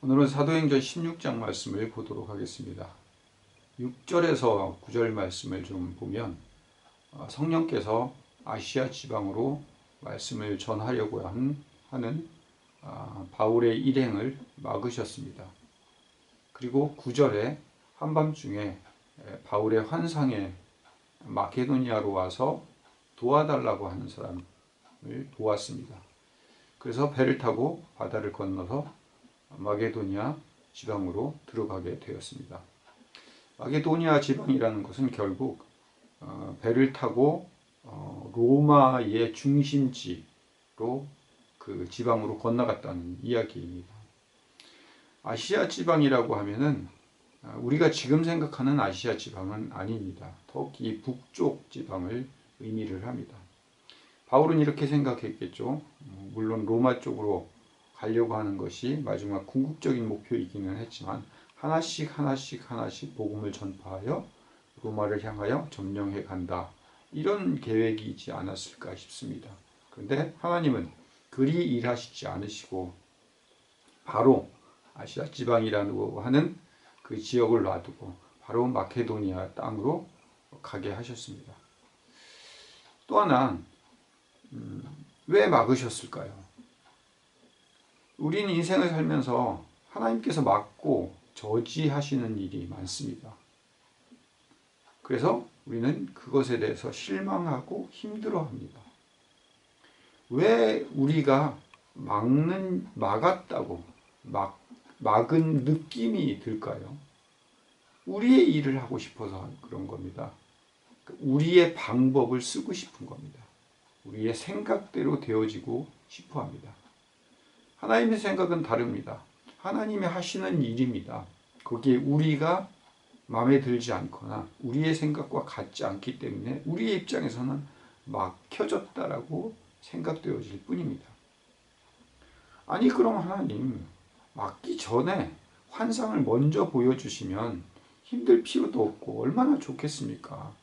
오늘은 사도행전 16장 말씀을 보도록 하겠습니다. 6절에서 9절 말씀을 좀 보면 성령께서 아시아 지방으로 말씀을 전하려고 하는 바울의 일행을 막으셨습니다. 그리고 9절에 한밤중에 바울의 환상에 마케도니아로 와서 도와달라고 하는 사람을 도왔습니다. 그래서 배를 타고 바다를 건너서 마게도니아 지방으로 들어가게 되었습니다. 마게도니아 지방이라는 것은 결국 배를 타고 로마의 중심지로 그 지방으로 건너갔다는 이야기입니다. 아시아 지방이라고 하면은 우리가 지금 생각하는 아시아 지방은 아닙니다. 터키 북쪽 지방을 의미를 합니다. 바울은 이렇게 생각했겠죠. 물론 로마 쪽으로 가려고 하는 것이 마지막 궁극적인 목표이기는 했지만 하나씩 복음을 전파하여 로마를 향하여 점령해 간다. 이런 계획이지 않았을까 싶습니다. 그런데 하나님은 그리 일하시지 않으시고 바로 아시아 지방이라고 하는 그 지역을 놔두고 바로 마케도니아 땅으로 가게 하셨습니다. 또 하나 왜 막으셨을까요? 우리는 인생을 살면서 하나님께서 막고 저지하시는 일이 많습니다. 그래서 우리는 그것에 대해서 실망하고 힘들어합니다. 왜 우리가 막았다고 막은 느낌이 들까요? 우리의 일을 하고 싶어서 그런 겁니다. 우리의 방법을 쓰고 싶은 겁니다. 우리의 생각대로 되어지고 싶어 합니다. 하나님의 생각은 다릅니다. 하나님이 하시는 일입니다. 거기에 우리가 마음에 들지 않거나 우리의 생각과 같지 않기 때문에 우리의 입장에서는 막혀졌다라고 생각되어질 뿐입니다. 아니 그럼 하나님 막기 전에 환상을 먼저 보여주시면 힘들 필요도 없고 얼마나 좋겠습니까?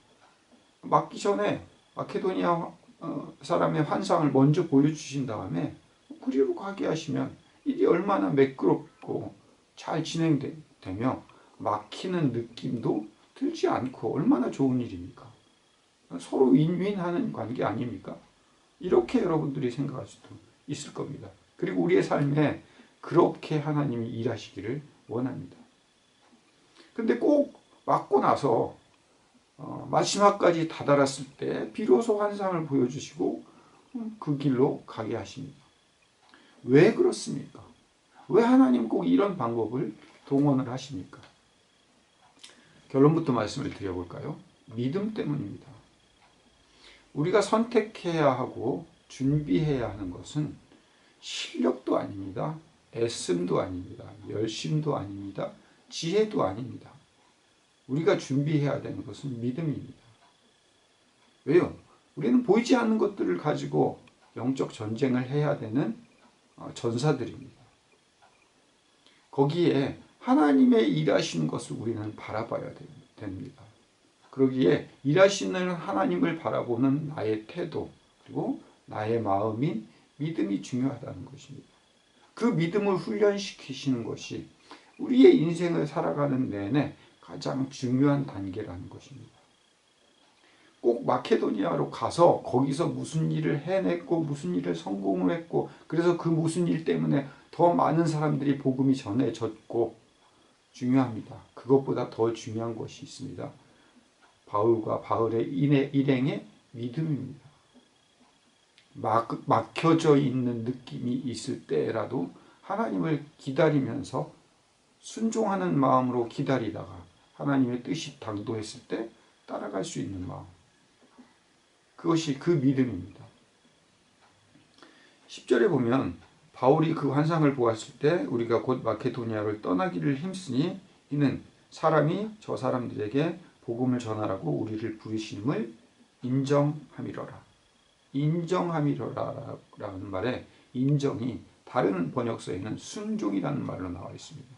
막기 전에 마케도니아 사람의 환상을 먼저 보여주신 다음에 그리로 가게 하시면 일이 얼마나 매끄럽고 잘 진행되며 막히는 느낌도 들지 않고 얼마나 좋은 일입니까? 서로 윈윈하는 관계 아닙니까? 이렇게 여러분들이 생각할 수도 있을 겁니다. 그리고 우리의 삶에 그렇게 하나님이 일하시기를 원합니다. 근데 꼭 막고 나서 마지막까지 다다랐을 때 비로소 환상을 보여주시고 그 길로 가게 하십니다. 왜 그렇습니까? 왜 하나님 꼭 이런 방법을 동원을 하십니까? 결론부터 말씀을 드려볼까요? 믿음 때문입니다. 우리가 선택해야 하고 준비해야 하는 것은 실력도 아닙니다. 애씀도 아닙니다. 열심도 아닙니다. 지혜도 아닙니다. 우리가 준비해야 되는 것은 믿음입니다. 왜요? 우리는 보이지 않는 것들을 가지고 영적 전쟁을 해야 되는 전사들입니다. 거기에 하나님의 일하시는 것을 우리는 바라봐야 됩니다. 그러기에 일하시는 하나님을 바라보는 나의 태도 그리고 나의 마음인 믿음이 중요하다는 것입니다. 그 믿음을 훈련시키시는 것이 우리의 인생을 살아가는 내내 가장 중요한 단계라는 것입니다. 꼭 마케도니아로 가서 거기서 무슨 일을 해냈고 무슨 일을 성공을 했고 그래서 그 무슨 일 때문에 더 많은 사람들이 복음이 전해졌고 중요합니다. 그것보다 더 중요한 것이 있습니다. 바울과 바울의 일행의 믿음입니다. 막혀져 있는 느낌이 있을 때라도 하나님을 기다리면서 순종하는 마음으로 기다리다가 하나님의 뜻이 당도했을 때 따라갈 수 있는 마음. 그것이 그 믿음입니다. 10절에 보면 바울이 그 환상을 보았을 때 우리가 곧 마케도니아를 떠나기를 힘쓰니 이는 사람이 저 사람들에게 복음을 전하라고 우리를 부르심을 인정함이로라. 인정함이로라라는 말에 인정이 다른 번역서에는 순종이라는 말로 나와 있습니다.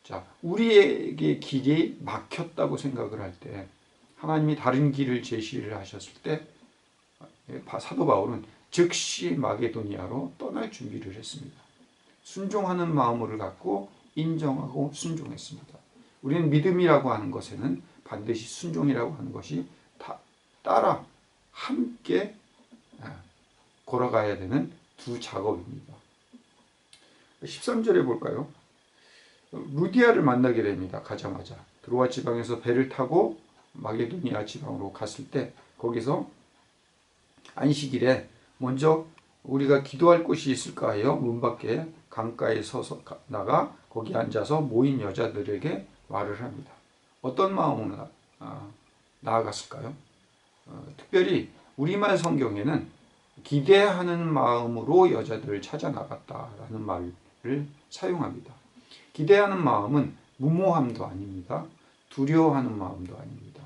자, 우리에게 길이 막혔다고 생각을 할 때 하나님이 다른 길을 제시를 하셨을 때 사도 바울은 즉시 마게도니아로 떠날 준비를 했습니다. 순종하는 마음을 갖고 인정하고 순종했습니다. 우리는 믿음이라고 하는 것에는 반드시 순종이라고 하는 것이 따라 함께 걸어가야 되는 두 작업입니다. 13절에 볼까요? 루디아를 만나게 됩니다. 가자마자 드로아 지방에서 배를 타고 마게도니아 지방으로 갔을 때 거기서 안식일에 먼저 우리가 기도할 곳이 있을까 하여 문 밖에 강가에 서서 나가 거기 앉아서 모인 여자들에게 말을 합니다. 어떤 마음으로 나아갔을까요? 특별히 우리말 성경에는 기대하는 마음으로 여자들을 찾아 나갔다라는 말을 사용합니다. 기대하는 마음은 무모함도 아닙니다. 두려워하는 마음도 아닙니다.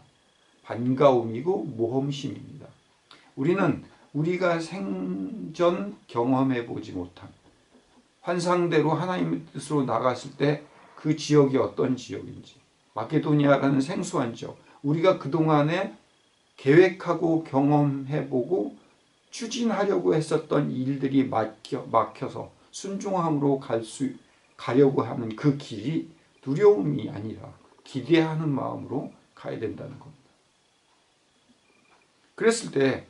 반가움이고 모험심입니다. 우리는 우리가 생전 경험해 보지 못한 환상대로 하나님의 뜻으로 나갔을 때 그 지역이 어떤 지역인지, 마케도니아라는 생소한 지역, 우리가 그동안에 계획하고 경험해보고 추진하려고 했었던 일들이 막혀서 순종함으로 가려고 하는 그 길이 두려움이 아니라 기대하는 마음으로 가야 된다는 겁니다. 그랬을 때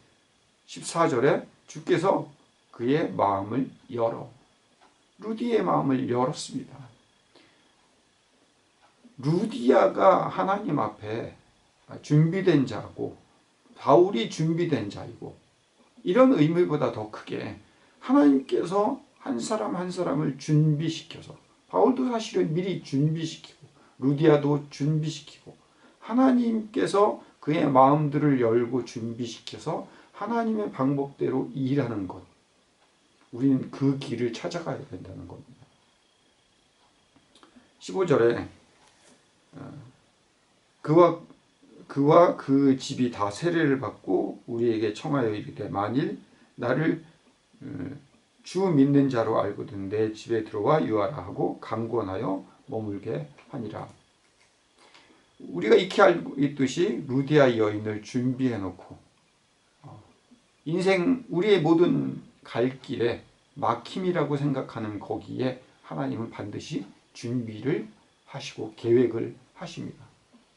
14절에 주께서 그의 마음을 루디의 마음을 열었습니다. 루디아가 하나님 앞에 준비된 자고 바울이 준비된 자이고 이런 의미보다 더 크게 하나님께서 한 사람 한 사람을 준비시켜서 바울도 사실은 미리 준비시키고 루디아도 준비시키고 하나님께서 그의 마음들을 열고 준비시켜서 하나님의 방법대로 일하는 것, 우리는 그 길을 찾아가야 된다는 겁니다. 15절에 그와 그 집이 다 세례를 받고 우리에게 청하여 이르되 만일 나를 주 믿는 자로 알거든 내 집에 들어와 유하라 하고 강권하여 머물게 하니라. 우리가 익히 알고 있듯이 루디아 여인을 준비해 놓고 인생 우리의 모든 갈 길에 막힘이라고 생각하는 거기에 하나님은 반드시 준비를 하시고 계획을 하십니다.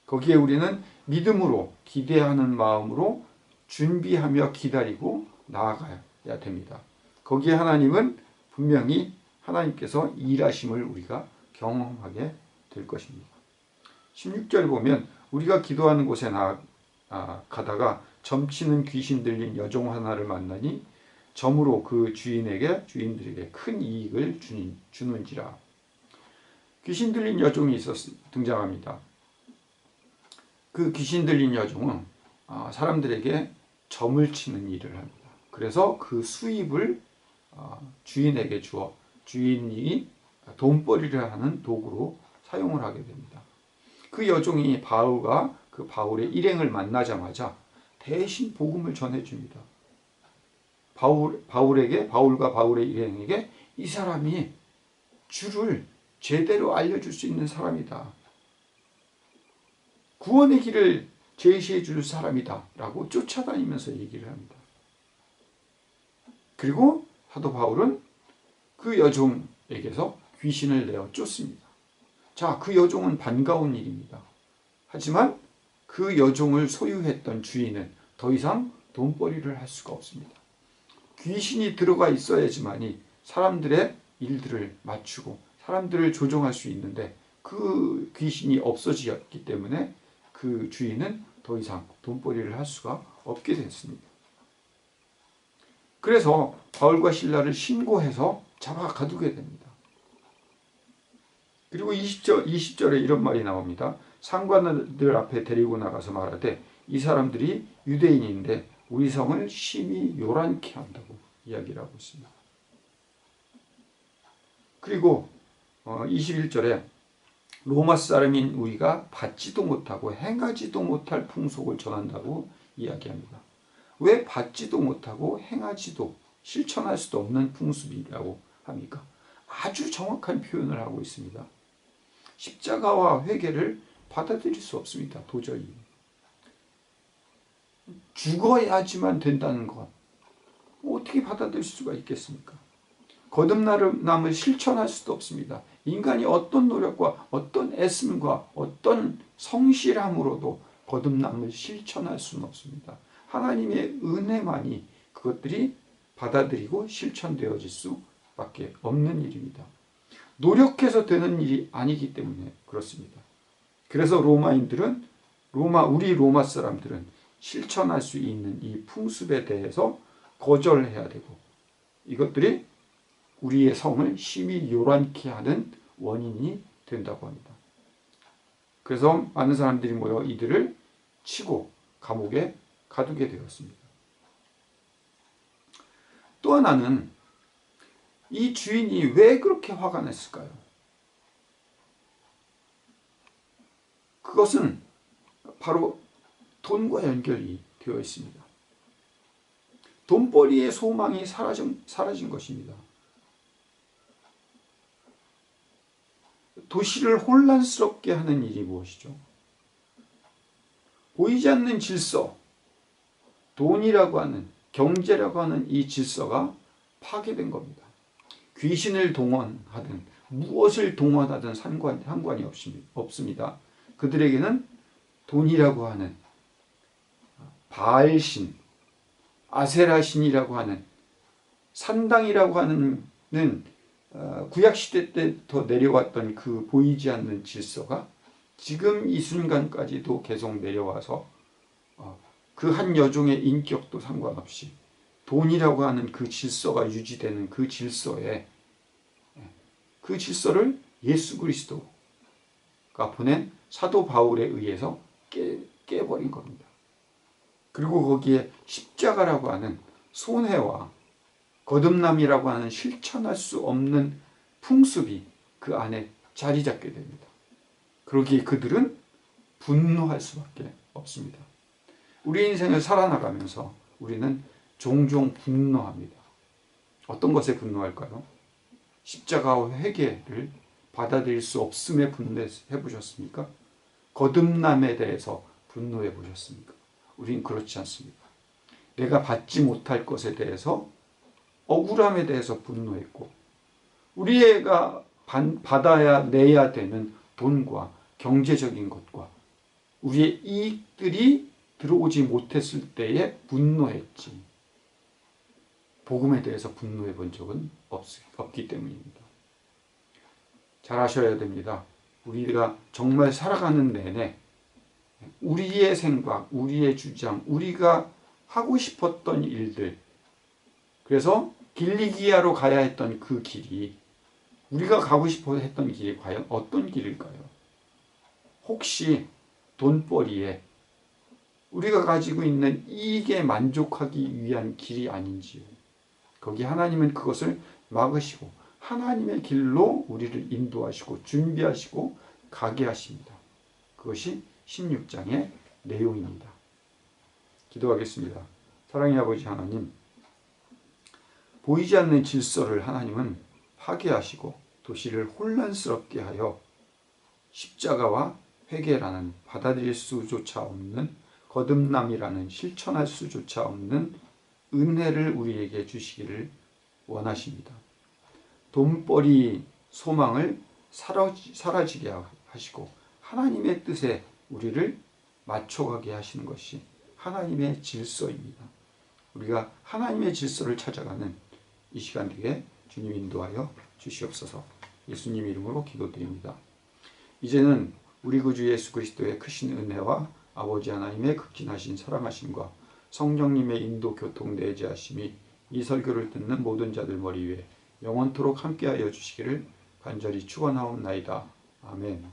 거기에 우리는 믿음으로 기대하는 마음으로 준비하며 기다리고 나아가야 됩니다. 거기에 하나님은 분명히 하나님께서 일하심을 우리가 경험하게 될 것입니다. 16절 보면 우리가 기도하는 곳에 가다가 점치는 귀신 들린 여종 하나를 만나니 점으로 그 주인들에게 큰 이익을 주는지라. 귀신 들린 여종이 등장합니다. 그 귀신 들린 여종은 사람들에게 점을 치는 일을 합니다. 그래서 그 수입을 주인에게 주어 주인이 돈벌이를 하는 도구로 사용을 하게 됩니다. 그 여종이 바울의 일행을 만나자마자 대신 복음을 전해줍니다. 바울과 바울의 일행에게 이 사람이 주를 제대로 알려줄 수 있는 사람이다. 구원의 길을 제시해 줄 사람이다. 라고 쫓아다니면서 얘기를 합니다. 그리고 사도 바울은 그 여종에게서 귀신을 내어 쫓습니다. 자, 그 여종은 반가운 일입니다. 하지만 그 여종을 소유했던 주인은 더 이상 돈벌이를 할 수가 없습니다. 귀신이 들어가 있어야지만이 사람들의 일들을 맞추고 사람들을 조종할 수 있는데 그 귀신이 없어졌기 때문에 그 주인은 더 이상 돈벌이를 할 수가 없게 됐습니다. 그래서 바울과 실라를 신고해서 잡아 가두게 됩니다. 그리고 20절에 이런 말이 나옵니다. 상관들 앞에 데리고 나가서 말하되 이 사람들이 유대인인데 우리 성을 심히 요란케 한다고 이야기를 하고 있습니다. 그리고 21절에 로마 사람인 우리가 받지도 못하고 행하지도 못할 풍속을 전한다고 이야기합니다. 왜 받지도 못하고 행하지도 실천할 수도 없는 풍습이라고 합니까? 아주 정확한 표현을 하고 있습니다. 십자가와 회개를 받아들일 수 없습니다. 도저히. 죽어야지만 된다는 것 어떻게 받아들일 수가 있겠습니까? 거듭남을 실천할 수도 없습니다. 인간이 어떤 노력과 어떤 애씀과 어떤 성실함으로도 거듭남을 실천할 수는 없습니다. 하나님의 은혜만이 그것들이 받아들이고 실천되어질 수밖에 없는 일입니다. 노력해서 되는 일이 아니기 때문에 그렇습니다. 그래서 우리 로마 사람들은 실천할 수 있는 이 풍습에 대해서 거절해야 되고, 이것들이 우리의 성을 심히 요란케 하는 원인이 된다고 합니다. 그래서 많은 사람들이 모여 이들을 치고 감옥에 가두게 되었습니다. 또 하나는 이 주인이 왜 그렇게 화가 냈을까요? 그것은 바로 돈과 연결이 되어 있습니다. 돈벌이의 소망이 사라진 것입니다. 도시를 혼란스럽게 하는 일이 무엇이죠? 보이지 않는 질서, 돈이라고 하는, 경제라고 하는 이 질서가 파괴된 겁니다. 귀신을 동원하든 무엇을 동원하든 상관이 없습니다. 그들에게는 돈이라고 하는 바알신, 아세라신이라고 하는 산당이라고 하는 구약시대 때부터 내려왔던 그 보이지 않는 질서가 지금 이 순간까지도 계속 내려와서 그 한 여종의 인격도 상관없이 돈이라고 하는 그 질서가 유지되는 그 질서를 예수 그리스도가 보낸 사도 바울에 의해서 깨버린 겁니다. 그리고 거기에 십자가라고 하는 손해와 거듭남이라고 하는 실천할 수 없는 풍습이 그 안에 자리 잡게 됩니다. 그러기에 그들은 분노할 수밖에 없습니다. 우리 인생을 살아나가면서 우리는 종종 분노합니다. 어떤 것에 분노할까요? 십자가와 회개를 받아들일 수 없음에 분노해 보셨습니까? 거듭남에 대해서 분노해 보셨습니까? 우린 그렇지 않습니다. 내가 받지 못할 것에 대해서 억울함에 대해서 분노했고, 우리가 내야 되는 돈과 경제적인 것과 우리의 이익들이 들어오지 못했을 때에 분노했지, 복음에 대해서 분노해 본 적은 없기 때문입니다. 잘 아셔야 됩니다. 우리가 정말 살아가는 내내 우리의 생각, 우리의 주장, 우리가 하고 싶었던 일들, 그래서 길리기아로 가야 했던 그 길이, 우리가 가고 싶어 했던 길이 과연 어떤 길일까요? 혹시 돈벌이에 우리가 가지고 있는 이익에 만족하기 위한 길이 아닌지요? 거기 하나님은 그것을 막으시고 하나님의 길로 우리를 인도하시고 준비하시고 가게 하십니다. 그것이 16장의 내용입니다. 기도하겠습니다. 사랑의 아버지 하나님, 보이지 않는 질서를 하나님은 파괴하시고 도시를 혼란스럽게 하여 십자가와 회개라는 받아들일 수조차 없는, 거듭남이라는 실천할 수조차 없는 은혜를 우리에게 주시기를 원하십니다. 돈벌이 소망을 사라지게 하시고 하나님의 뜻에 우리를 맞춰가게 하시는 것이 하나님의 질서입니다. 우리가 하나님의 질서를 찾아가는 이 시간 되게 주님 인도하여 주시옵소서. 예수님 이름으로 기도드립니다. 이제는 우리 구주 예수 그리스도의 크신 은혜와 아버지 하나님의 극진하신 사랑하심과 성령님의 인도 교통 내재하심이 이 설교를 듣는 모든 자들 머리 위에 영원토록 함께하여 주시기를 간절히 축원하옵나이다. 아멘.